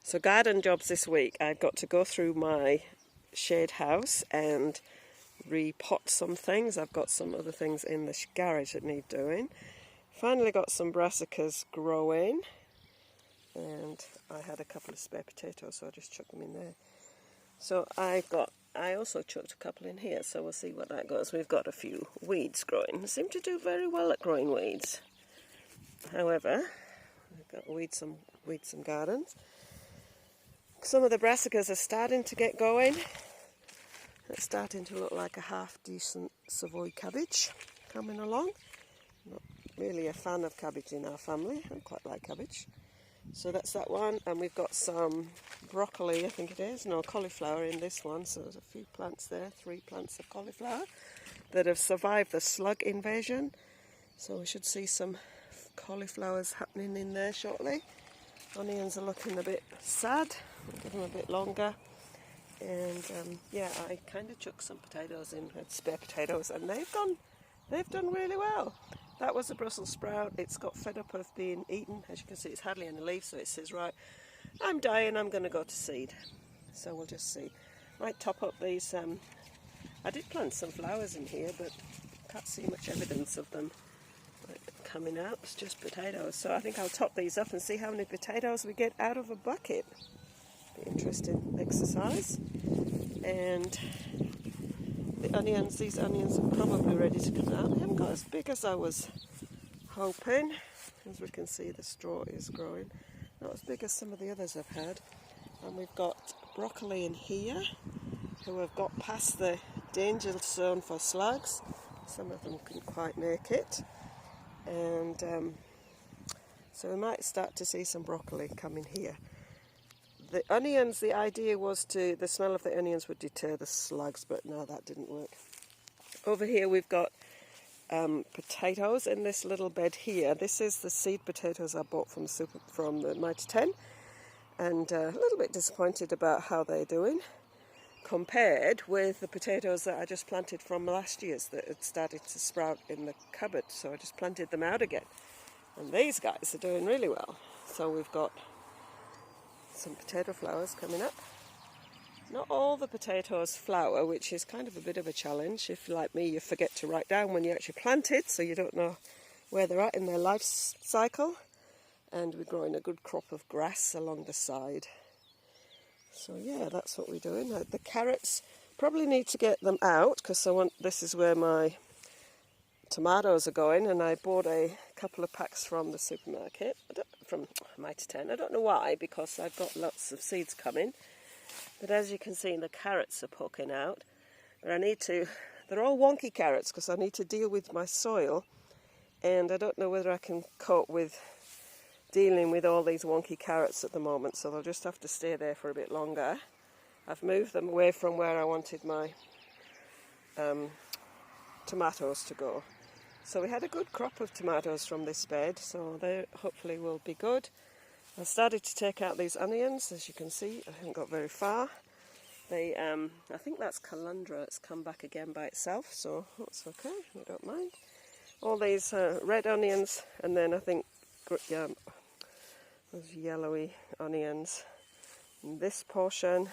So garden jobs this week. I've got to go through my shade house and repot some things. I've got some other things in the garage that need doing. Finally got some brassicas growing, and I had a couple of spare potatoes, so I just chucked them in there. So I also chucked a couple in here, so we'll see what that goes. We've got a few weeds growing. I seem to do very well at growing weeds. However, I've got weed some gardens. Some of the brassicas are starting to get going. It's starting to look like a half-decent Savoy cabbage coming along. Not really a fan of cabbage in our family. I quite like cabbage. So that's that one. And we've got some broccoli, I think it is. No, cauliflower in this one. So there's a few plants there, 3 plants of cauliflower that have survived the slug invasion. So we should see some cauliflowers happening in there shortly. Onions are looking a bit sad. I'll give them a bit longer. And yeah, I kind of chucked some potatoes in, spare potatoes, and they've done really well. That was a Brussels sprout. It's got fed up of being eaten. As you can see, it's hardly any leaf, so it says, right, I'm dying, I'm going to go to seed. So we'll just see. Might top up these. I did plant some flowers in here, but can't see much evidence of them coming out. It's just potatoes. So I think I'll top these up and see how many potatoes we get out of a bucket. Be interesting exercise. And the onions, these onions are probably ready to come out. They haven't got as big as I was hoping. As we can see, the straw is growing. Not as big as some of the others I've had. And we've got broccoli in here, who have got past the danger zone for slugs. Some of them couldn't quite make it. And so we might start to see some broccoli coming here. The onions, the idea was the smell of the onions would deter the slugs, but no, that didn't work. Over here we've got potatoes in this little bed here. This is the seed potatoes I bought from the Mighty 10, and a little bit disappointed about how they're doing compared with the potatoes that I just planted from last year's that had started to sprout in the cupboard. So I just planted them out again, and these guys are doing really well. So we've got some potato flowers coming up. Not all the potatoes flower, which is kind of a bit of a challenge. If, like me, you forget to write down when you actually planted, so you don't know where they're at in their life cycle. And we're growing a good crop of grass along the side. So yeah, that's what we're doing. The carrots, probably need to get them out, because this is where my tomatoes are going, and I bought a couple of packs from the supermarket, from Mighty 10. I don't know why, because I've got lots of seeds coming. But as you can see, the carrots are poking out. But they're all wonky carrots, because I need to deal with my soil. And I don't know whether I can cope with dealing with all these wonky carrots at the moment, so they'll just have to stay there for a bit longer. I've moved them away from where I wanted my tomatoes to go. So we had a good crop of tomatoes from this bed, so they hopefully will be good. I started to take out these onions, as you can see. I haven't got very far. I think that's calandra. It's come back again by itself, so that's okay. I don't mind. All these red onions, and then I think those yellowy onions. In this portion,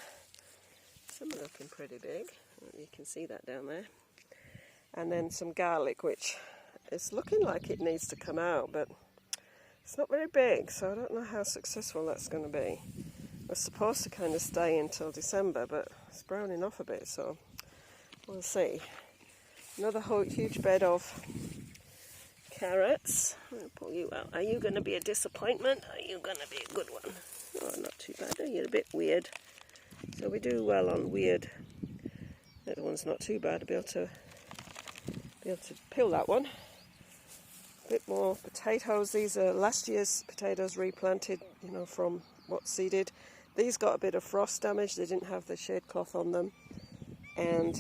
some are looking pretty big. You can see that down there. And then some garlic, which is looking like it needs to come out, but it's not very big, so I don't know how successful that's going to be. We're supposed to kind of stay until December, but it's browning off a bit, so we'll see. Another huge bed of carrots. I'll pull you out. Are you going to be a disappointment? Are you going to be a good one? Oh, not too bad. You're a bit weird. So we do well on weird. That one's not too bad. I'll be able to peel that one. A bit more potatoes. These are last year's potatoes replanted, from what's seeded. These got a bit of frost damage. They didn't have the shade cloth on them. And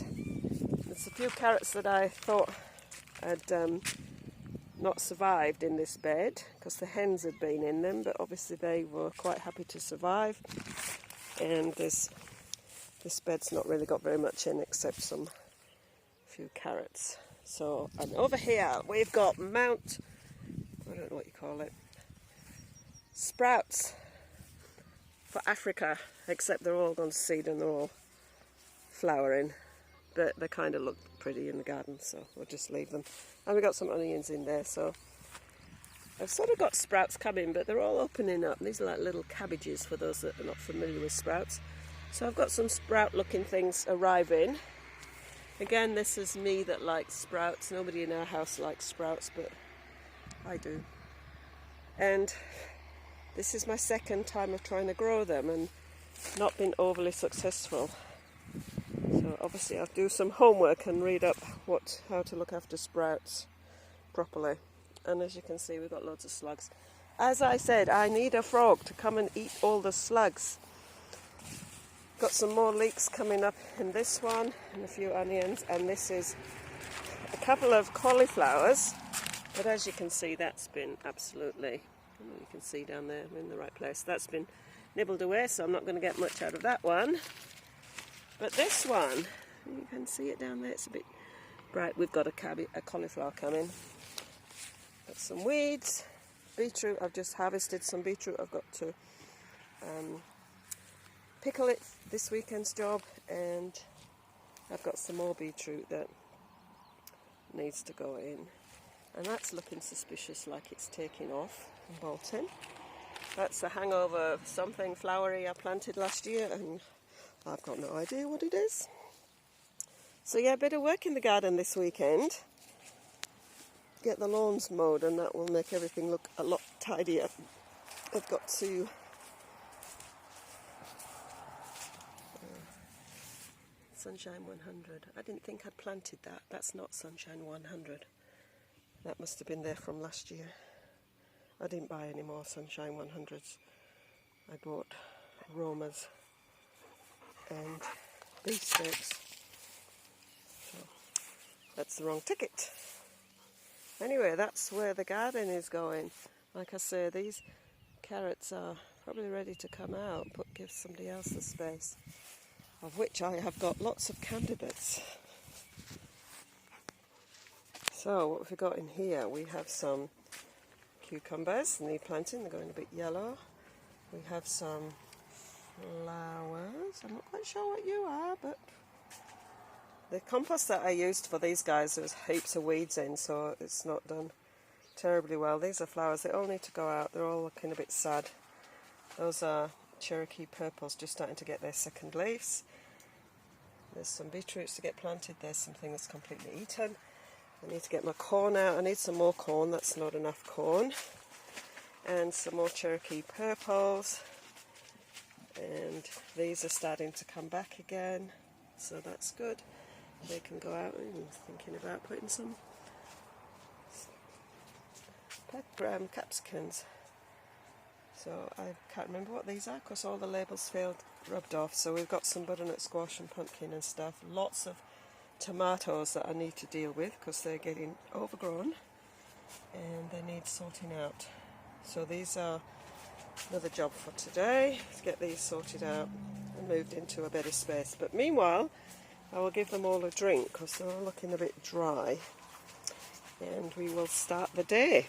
there's a few carrots that I thought had not survived in this bed, because the hens had been in them, but obviously they were quite happy to survive. And this bed's not really got very much in, except some few carrots. So, and over here we've got I don't know what you call it, sprouts for Africa, except they're all gone to seed and they're all flowering. But they kind of look pretty in the garden, so we'll just leave them. And we've got some onions in there, so I've sort of got sprouts coming, but they're all opening up. These are like little cabbages for those that are not familiar with sprouts. So I've got some sprout looking things arriving. Again, this is me that likes sprouts. Nobody in our house likes sprouts, but I do. And this is my second time of trying to grow them and not been overly successful. So obviously I'll do some homework and read up how to look after sprouts properly. And as you can see, we've got loads of slugs. As I said, I need a frog to come and eat all the slugs. Got some more leeks coming up in this one, and a few onions, and this is a couple of cauliflowers. But as you can see, that's been absolutely, you can see down there, I'm in the right place. That's been nibbled away, so I'm not going to get much out of that one. But this one, you can see it down there, it's a bit bright. We've got a cauliflower coming. Got some weeds, beetroot. I've just harvested some beetroot. I've got to pickle it this weekend's job, and I've got some more beetroot that needs to go in. And that's looking suspicious, like it's taking off and bolting. That's a hangover of something flowery I planted last year, and I've got no idea what it is. So yeah, a bit of work in the garden this weekend. Get the lawns mowed, and that will make everything look a lot tidier. I've got to Sunshine 100. I didn't think I'd planted that. That's not Sunshine 100. That must have been there from last year. I didn't buy any more Sunshine 100s. I bought Romas and beefsteaks. So that's the wrong ticket. Anyway, that's where the garden is going. Like I say, these carrots are probably ready to come out, but give somebody else the space, of which I have got lots of candidates. So what have we got in here? We have some cucumbers, need planting, they're going a bit yellow. We have some flowers. I'm not quite sure what you are, but the compost that I used for these guys, there was heaps of weeds in, so it's not done terribly well. These are flowers, they all need to go out. They're all looking a bit sad. Those are Cherokee purples, just starting to get their second leaves. There's some beetroots to get planted. There's something that's completely eaten. I need to get my corn out. I need some more corn, that's not enough corn. And some more Cherokee purples. And these are starting to come back again, so that's good. They can go out. I'm thinking about putting some capsicums. So I can't remember what these are because all the labels failed, rubbed off. So we've got some butternut squash and pumpkin and stuff. Lots of tomatoes that I need to deal with because they're getting overgrown and they need sorting out. So these are another job for today, to get these sorted out and moved into a better space. But meanwhile, I will give them all a drink because they're all looking a bit dry, and we will start the day.